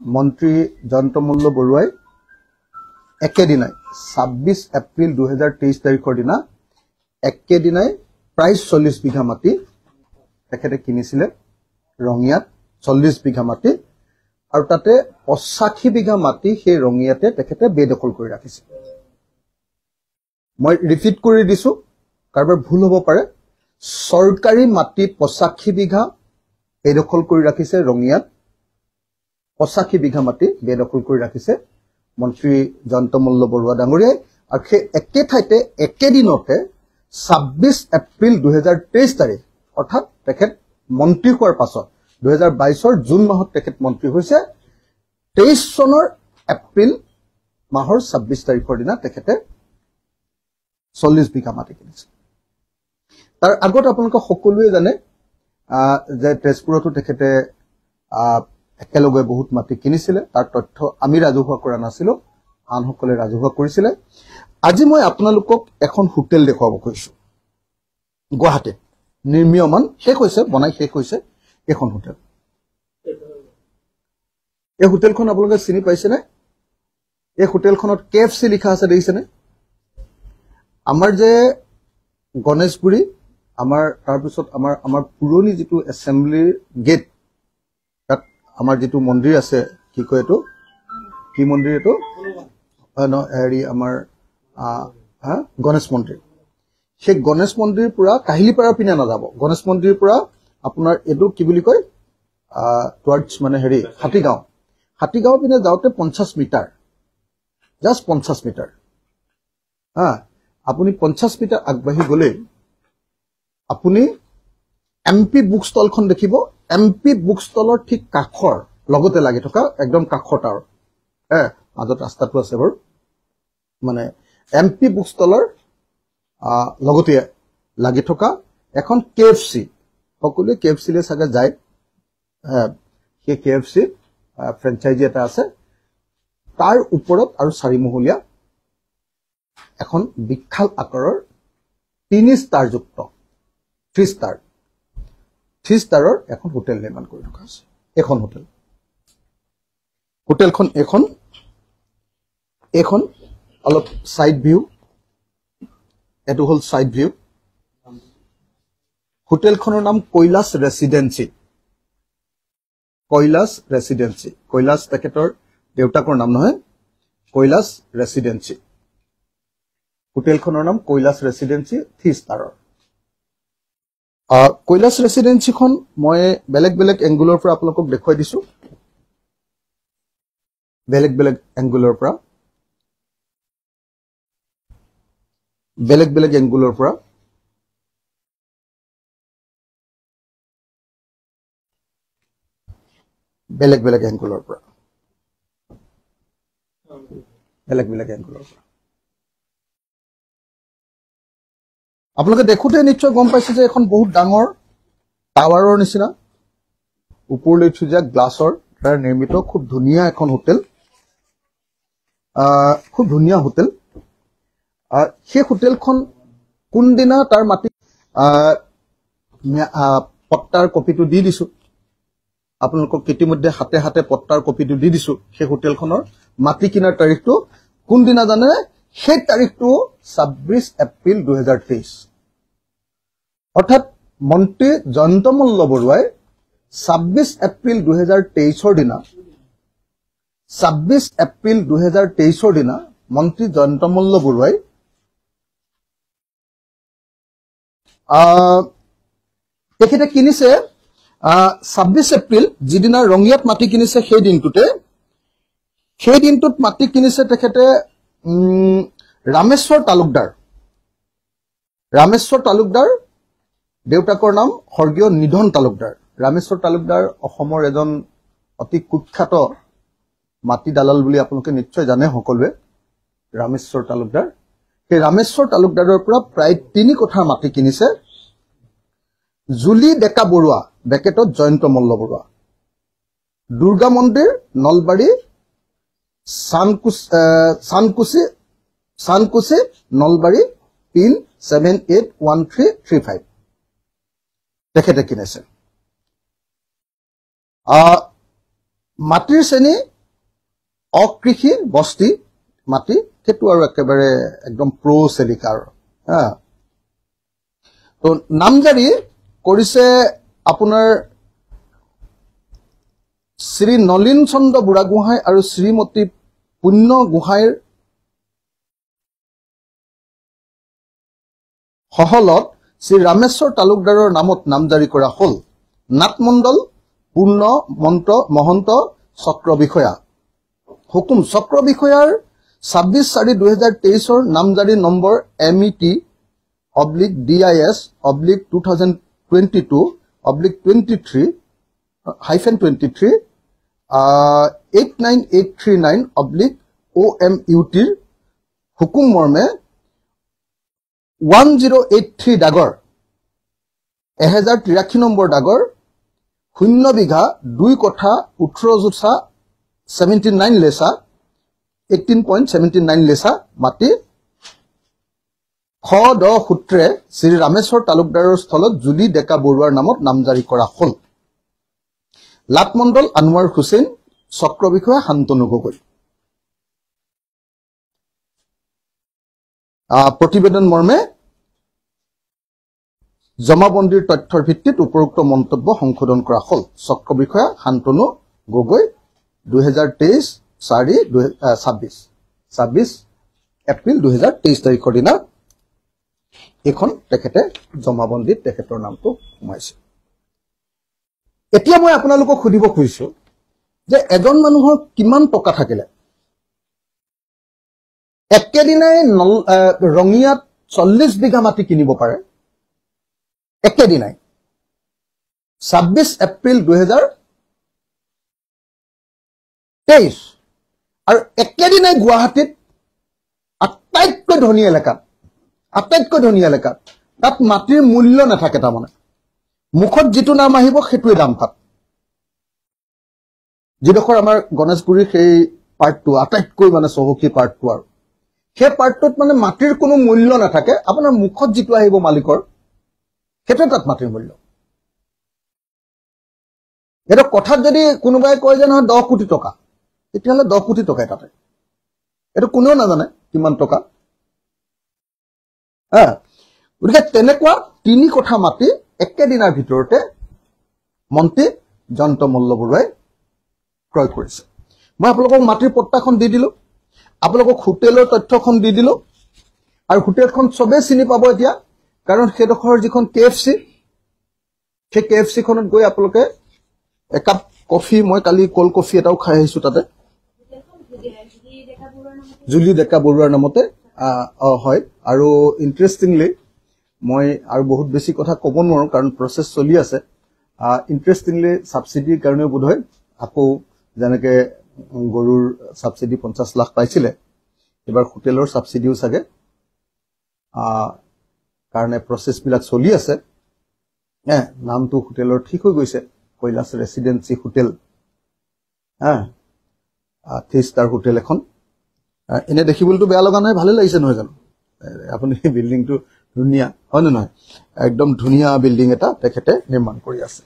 মন্ত্ৰী জয়ন্তমল্ল বৰুৱাই একেদিনাই 26 এপ্ৰিল 2023 তাৰিখৰ দিনা একেদিনাই প্ৰায় 40 বিঘা মাটি তেখেতে কিনিছিলে ৰঙিয়াত 40 বিঘা মাটি আৰু তাতে 85 বিঘা মাটি সেই ৰঙিয়াতে তেখেতে বেদখল কৰি ৰাখিছে মই ৰিপিট কৰি দিছো কাৰবাৰ ভুল হ'ব পাৰে সৰকাৰি মাটি 85 বিঘা বেদখল কৰি ৰাখিছে ৰঙিয়াত 85 বিঘা মাটি বেদখল কৰি ৰাখিছে মন্ত্ৰী জয়ন্তমল্ল বৰুৱা ডাঙৰীয়াই আৰু সেই একে ঠাইতে একেদিনতে 26 এপ্ৰিল 2023 তাৰিখ অৰ্থাৎ তেখেত মন্ত্ৰী হোৱাৰ পাছত 2022 জুন মাহত তেখেত মন্ত্ৰী হৈছে 23 চনৰ এপ্ৰিল মাহৰ 26 তাৰিখৰ দিনা তেখেতে 40 বিঘা মাটি কিনিছে তাৰ আগত আপোনালোক সকলোৱে জানে যে তেজপুৰতো তেখেতে একেলগে বহুত মাটি কিনিছিলে তাৰ তথ্য আমি ৰাজহুৱা কৰা নাছিলো আনসকলে ৰাজহুৱা কৰিছিলে আজি মই আপোনালোকক এখন হোটেল দেখুৱাব কৈছো গুৱাহাটীত নিৰ্মীয়মান শেষ হৈছে বনাই শেষ হৈছে এখন হোটেল এই হোটেলখন আপোনালোকে চিনি পাইছেনে এই হোটেলখনত কেএফসি লিখা আছে দেখিছেনে আমাৰ যে গণেশগুৰি আমাৰ তাৰ পিছত আমাৰ পুৰণি যেটো এছেম্বলি গেট তাত আমাৰ যেটো মন্দিৰ আছে কি কয় এটো কি মন্দিৰ এটো হেৰি আমাৰ গণেশ মন্দিৰ সেই গণেশ মন্দিৰ পুৰা কাহিলিপাৰা পিনে না যাব গণেশ মন্দিৰ পুৰা আপোনাৰ এটো কি বুলি কয় টুৱাৰ্ডছ মানে হেৰি হাতীগাঁও পিনে যাওতে 50 মিটাৰ জাস্ট 50 মিটাৰ আপুনি 50 মিটাৰ আগবাঢ়ি গলে আপুনি এমপি বুক ষ্টলখন দেখিব এমপি বুক ষ্টলৰ ঠিক কাখৰ লগতে লাগি থকা একদম কাখত আৰু মাজত ৰাস্তাটো আছে বাৰু মানে এমপি বুক ষ্টলৰ লগতে লাগি থকা এখন কেএফসি সকলোৱে কেএফসি লে সাগা যায় সেই কেএফসি ফ্ৰেঞ্চাইজি এটা আছে তাৰ ওপৰত আৰু চাৰিমহলীয়া এখন বিশাল আকাৰৰ 3 ষ্টাৰ যুক্ত 3 ষ্টাৰৰ এখন হোটেল নিৰ্মাণ কৰি থকা আছে এখন হোটেলখন এখন অলপ সাইড ভিউ এটো হল সাইড ভিউ হোটেলখনৰ নাম কৈলাশ ৰেসিডেন্সি কৈলাশ তেখেতৰ দেউতাকৰ নাম নহয় কৈলাশ ৰেসিডেন্সি হোটেলখনৰ নাম কৈলাশ ৰেসিডেন্সি 3 ষ্টাৰৰ কৈলাশ ৰেসিডেন্সিখন মই বেলেগ এংগুলৰ পৰা আপোনালোকক দেখুৱাই দিছো বেলেগ এংগুলৰ পৰা বেলেগ এংগুলৰ পৰা বেলেগ এংগুলৰ পৰা আপোনালোকে দেখোতে নিশ্চয় গম পাইছে যে এখন বহুত ডাঙৰ টাৱাৰৰ নিচিনা ওপৰলৈ উঠি যোৱা গ্লাছৰ দ্বাৰা নিৰ্মিত খুব ধুনীয়া এখন হোটেল খুব ধুনীয়া হোটেল সেই হোটেলখন কোনদিনা তাৰ মাটি পট্টাৰ কপিটো দি দিছো আপোনালোকক ইতিমধ্যে হাতে পট্টাৰ কপিটো দি দিছো সেই হোটেলখনৰ মাটি কিনাৰ তাৰিখটো কোনদিনা জানে সেই তাৰিখটো 26 এপ্ৰিল 2023 অৰ্থাৎ মন্ত্ৰী জয়ন্তমল্ল বৰুৱাই 26 এপ্ৰিল 2023 দিনা 26 এপ্ৰিল 2023 দিনা মন্ত্ৰী জয়ন্তমল্ল বৰুৱাই তেখেতে কিনিছে 26 এপ্ৰিল যিদিনা ৰঙিয়াত মাটি কিনিছে সেই দিনটোত মাটি কিনিছে তেখেতে ৰামেশ্বৰ তালুকদাৰ দেউতাকৰ নাম স্বৰ্গীয় নিধন তালুকদাৰ ৰামেশ্বৰ তালুকদাৰ অসমৰ এজন অতি কুখ্যাত মাটি দালাল বুলি আপোনালোকে নিশ্চয় জানে সকলোৱে ৰামেশ্বৰ তালুকদাৰ সেই ৰামেশ্বৰ তালুকদাৰৰ পৰা প্ৰায় 3 কোঠা মাটি কিনিছে জুলি ডেকা বৰুৱা বেকেটত জয়ন্তমল্ল বৰুৱা দুৰ্গা মন্দিৰ নলবাৰী সানকুছি নলবাৰী পিন 781335 তেখেতে কিনেছে মাটিৰ শ্ৰেণী অকৃষি বস্তি মাটি সেইটো আৰু একেবাৰে একদম প্ৰ চেলিকাৰ হা তো নামজাৰি কৰিছে আপোনাৰ শ্ৰী নলিন চন্দ্ৰ বুঢ়াগোহাঁই আৰু শ্ৰীমতী পুণ্য গোহাঁইৰ সহলত শ্ৰী ৰামেশ্বৰ তালুকদাৰৰ নামত নামজাৰি কৰা হল নাটমণ্ডল পূৰ্ণ মহন্ত চক্ৰ বিষয়া হুকুম চক্ৰ বিষয়াৰ 26/4/2023 নামজাৰি নম্বৰ MET/DIS/2022/23 89839/OMUT হুকুম মৰ্মে 1083 ডাগৰ 1083 নম্বৰ ডাগৰ 0 বিঘা 2 কঠা 18 জোছা 79 লেচা 18.79 লেচা মাটি খ দ সূত্ৰে শ্ৰী ৰামেশ্বৰ তালুকদাৰৰ স্থলত জুলি ডেকা বৰুৱাৰ নামত নামজাৰি কৰা হল লাটমণ্ডল আনোৱাৰ হুছেইন চক্ৰ বিষয়া শান্তনু গগৈ প্ৰতিবেদন মৰ্মে জমাবন্দীৰ তথ্যৰ ভিত্তিত উপৰোক্ত মন্তব্য সংশোধন কৰা হল চক্ৰ বিষয়া শান্তনু গগৈ 2023-4-26 এপ্ৰিল 2023 তাৰিখৰ দিনা এখন তেখেতে জমাবন্দীত তেখেতৰ নামটো সোমাইছে এতিয়া মই আপোনালোকক সুধিব খুজিছো যে এজন মানুহৰ কিমান টকা থাকিলে একেদিনাই ৰঙিয়াত 40 বিঘা মাটি কিনিব পাৰে একেদিনাই 26 এপ্ৰিল 2023 আৰু একেদিনাই গুৱাহাটীত আটাইতকৈ ধনী এলেকাত তাত মাটিৰ মূল্য নাথাকে তাৰমানে মুখত যিটো নাম আহিব সেইটোৱে দাম তাত যিডোখৰ আমাৰ গণেশগুৰিৰ সেই পাৰ্টটো আটাইতকৈ মানে চহকী পাৰ্টটো আৰু সেই পাৰ্টটোত মানে মাটিৰ কোনো মূল্য নাথাকে আপোনাৰ মুখত যিটো আহিব মালিকৰ সেইটো তাত মাটিৰ মূল্য এটা কথাত যদি কোনোবাই কয় যে নহয় 10 কোটি টকা তেতিয়াহ'লে 10 কোটি টকাই তাতে এটা কোনেও নাজানে কিমান টকা গতিকে তেনেকুৱা 3 কঠা মাটি একেদিনাৰ ভিতৰতে মন্ত্ৰী জয়ন্ত মল্ল বৰুৱাই ক্ৰয় কৰিছে মই আপোনালোকক মাটিৰ পট্টাখন দি দিলো আপোনালোকক হোটেলৰ তথ্যখন দি দিলো আৰু হোটেলখন সবে চিনি পাব এতিয়া কাৰণ সেইডোখৰ যিখন KFC সেই KFC খনত গৈ আপোনালোকে একাপ কফি মই কালি কোল কফি এটাও খাই আহিছো তাতে জুলি ডেকা বৰুৱাৰ নামতে হয় আৰু ইন্টাৰেষ্টিংলি মই আৰু বহুত বেছি কথা ক'ব নোৱাৰো কাৰণ প্ৰসেস চলি আছে ইন্টাৰেষ্টিংলি সাবসিডিৰ কাৰণে বোধহয় আকৌ যেনেকে গৰুৰ সাবসিডি 50 লাখ পাইছিলে এবাৰ হোটেলৰ সাবসিডিও সাগে কাৰণে প্ৰসেস বিলাক চলি আছে নামটো হোটেলৰ ঠিক হৈ গৈছে কৈলাশ ৰেসিডেন্সি হোটেল 3 ষ্টাৰ হোটেল এখন এনে দেখিবলটো বেয়া লগা নাই ভালে লাগিছে নহয় জানো আপুনি বিল্ডিংটো ধুনিয়া হয় না নহয় একদম ধুনিয়া বিল্ডিং এটা তেখেতে নিৰ্মাণ কৰি আছে